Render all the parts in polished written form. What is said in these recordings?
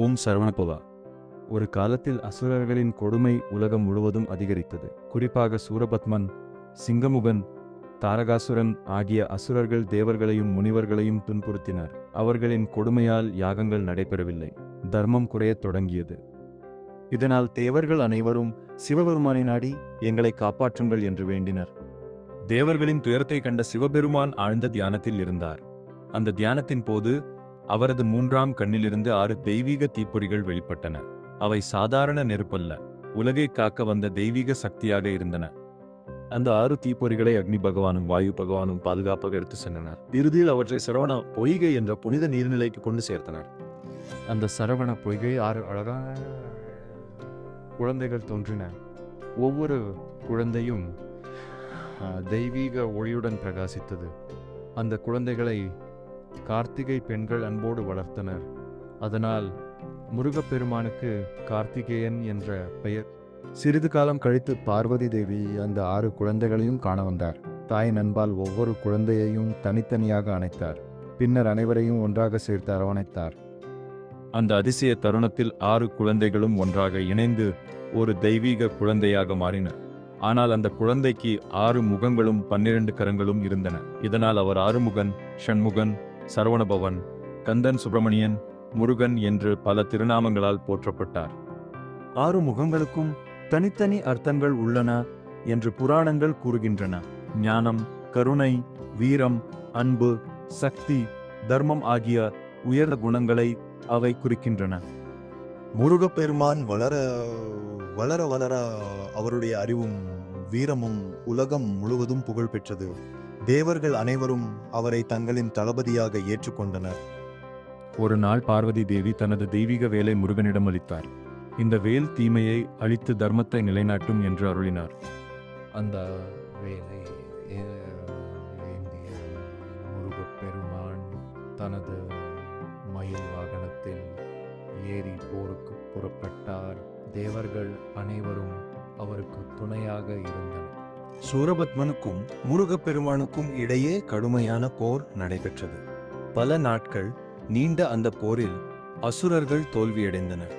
ஓம் சரவணபவா. ஒரு காலத்தில் அசுரர்களின் கொடுமை உலகம் முழுவதும் அதிகரித்தது. குறிப்பாக சூரபத்மன், சிங்கமுகன், தாரகாசுரன் ஆகிய அசுரர்கள் தேவர்களையும் முனிவர்களையும் துன்புறுத்தினர். அவர்களின் கொடுமையால் யாகங்கள் நடைபெறவில்லை. தர்மம் குறையத் தொடங்கியது. இதனால் தேவர்கள் அனைவரும் சிவபெருமானை நாடி எங்களை காப்பாற்றுங்கள் என்று வேண்டினர். தேவர்களின் துயரத்தை கண்ட சிவபெருமான் ஆழ்ந்த தியானத்தில் இருந்தார். அந்த தியானத்தின் போது அவரது 3ஆம் கண்ணிலிருந்து 6 தெய்வீக தீப்பொறிகள் வெளிப்பட்டன. அவை சாதாரண நெருப்பல்ல, உலகை காக்க வந்த தெய்வீக சக்தியாக இருந்தன. அந்த 6 தீப்பொறிகளை அக்னி பகவானும் வாயு பகவானும் பாதுகாப்பாக எடுத்து சென்றனர். இறுதியில் அவற்றை சரவண பொய்கை என்ற புனித நீர்நிலைக்கு கொண்டு சேர்த்தனர். அந்த சரவண பொய்கை 6 அழகான குழந்தைகள் தோன்றின. ஒவ்வொரு குழந்தையும் தெய்வீக ஒளியுடன் பிரகாசித்தது. அந்த குழந்தைகளை கார்த்திகை பெண்கள் அன்போடு வளர்த்தனர். அதனால் முருகப்பெருமானுக்கு கார்த்திகேயன் என்ற பெயர். சிறிது காலம் கழித்து பார்வதி தேவி அந்த 6 குழந்தைகளையும் காண வந்தார். தாயின் அன்பால் ஒவ்வொரு குழந்தையையும் தனித்தனியாக அணைத்தார். பின்னர் அனைவரையும் ஒன்றாக சேர்த்து அரவணைத்தார். அந்த அதிசய தருணத்தில் 6 குழந்தைகளும் ஒன்றாக இணைந்து ஒரு தெய்வீக குழந்தையாக மாறின. ஆனால் அந்த குழந்தைக்கு 6 முகங்களும் 12 கரங்களும் இருந்தன. இதனால் அவர் ஆறுமுகன், ஷண்முகன், சரவணபவன், கந்தன், சுப்பிரமணியன், முருகன் என்று பல திருநாமங்களால் போற்றப்பட்டார். 6 முகங்களுக்கும் தனித்தனி அர்த்தங்கள் உள்ளன என்று புராணங்கள் கூறுகின்றன. ஞானம், கருணை, வீரம், அன்பு, சக்தி, தர்மம் ஆகிய உயர்ந்த குணங்களை அவை குறிக்கின்றன. முருகப்பெருமான் வளர வளர வளர அவருடைய அறிவும் வீரமும் உலகம் முழுவதும் புகழ் பெற்றது. தேவர்கள் அனைவரும் அவரை தங்களின் தளபதியாக ஏற்றுக்கொண்டனர். ஒரு நாள் பார்வதி தேவி தனது தெய்வீக வேலை முருகனிடம் அளித்தார். இந்த வேல் தீமையை அழித்து தர்மத்தை நிலைநாட்டும் என்று அருளினார். அந்த வேலை ஏந்திய முருகப்பெருமான் தனது மயில் வாகனத்தில் ஏறி போருக்கு புறப்பட்டார். தேவர்கள் அனைவரும் அவருக்கு துணையாக இருந்தனர். சூரபத்மனுக்கும் முருகப்பெருமானுக்கும் இடையே கடுமையான போர் நடைபெற்றது. பல நாட்கள் நீண்ட அந்த போரில் அசுரர்கள் தோல்வியடைந்தனர்.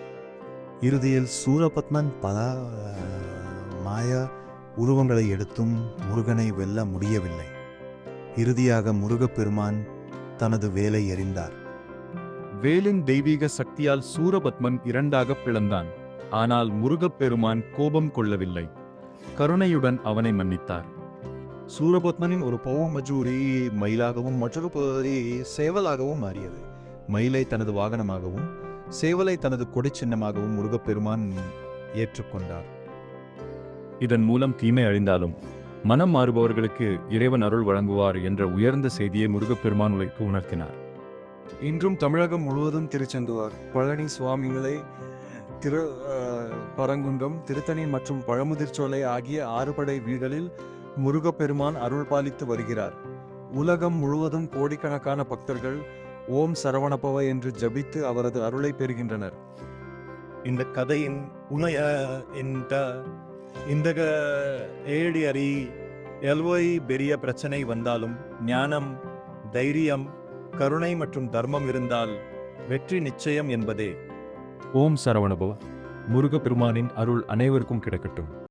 இறுதியில் சூரபத்மன் பல மாய உருவங்களை எடுத்தும் முருகனை வெல்ல முடியவில்லை. இறுதியாக முருகப்பெருமான் தனது வேலை எறிந்தார். வேலின் தெய்வீக சக்தியால் சூரபத்மன் 2ஆக பிளந்தான். ஆனால் முருகப்பெருமான் கோபம் கொள்ளவில்லை. கருணையுடன் அவனை மன்னித்தார். சூரபத்மனின் ஒரு மஜூரி மயிலாகவும் மற்றொரு பகுதி சேவலாகவும் மாறியது. மயிலை தனது வாகனமாகவும் சேவலை தனது கொடை சின்னமாகவும் முருகப்பெருமான் ஏற்றுக்கொண்டார். இதன் மூலம் தீமை அழிந்தாலும் மனம் மாறுபவர்களுக்கு இறைவன் அருள் வழங்குவார் என்ற உயர்ந்த செய்தியை முருகப்பெருமான் உலகிற்கு உணர்த்தினார். இன்றும் தமிழகம் முழுவதும் திருச்செந்துவார், பழனி சுவாமிகளை, பரங்குன்றம், திருத்தணி மற்றும் பழமுதிர்ச்சோலை ஆகிய 6 படை வீடுகளில் முருகப்பெருமான் அருள் பாலித்து வருகிறார். உலகம் முழுவதும் கோடிக்கணக்கான பக்தர்கள் ஓம் சரவணபவ என்று ஜபித்து அவரது அருளை பெறுகின்றனர். இந்த கதையின் உண்மைய இந்த ஏடி அறி எல்வோய் பெரிய பிரச்சனை வந்தாலும் ஞானம், தைரியம், கருணை மற்றும் தர்மம் இருந்தால் வெற்றி நிச்சயம் என்பதே. ஓம் சரவணபவ. முருகப்பெருமானின் அருள் அனைவருக்கும் கிடைக்கட்டும்.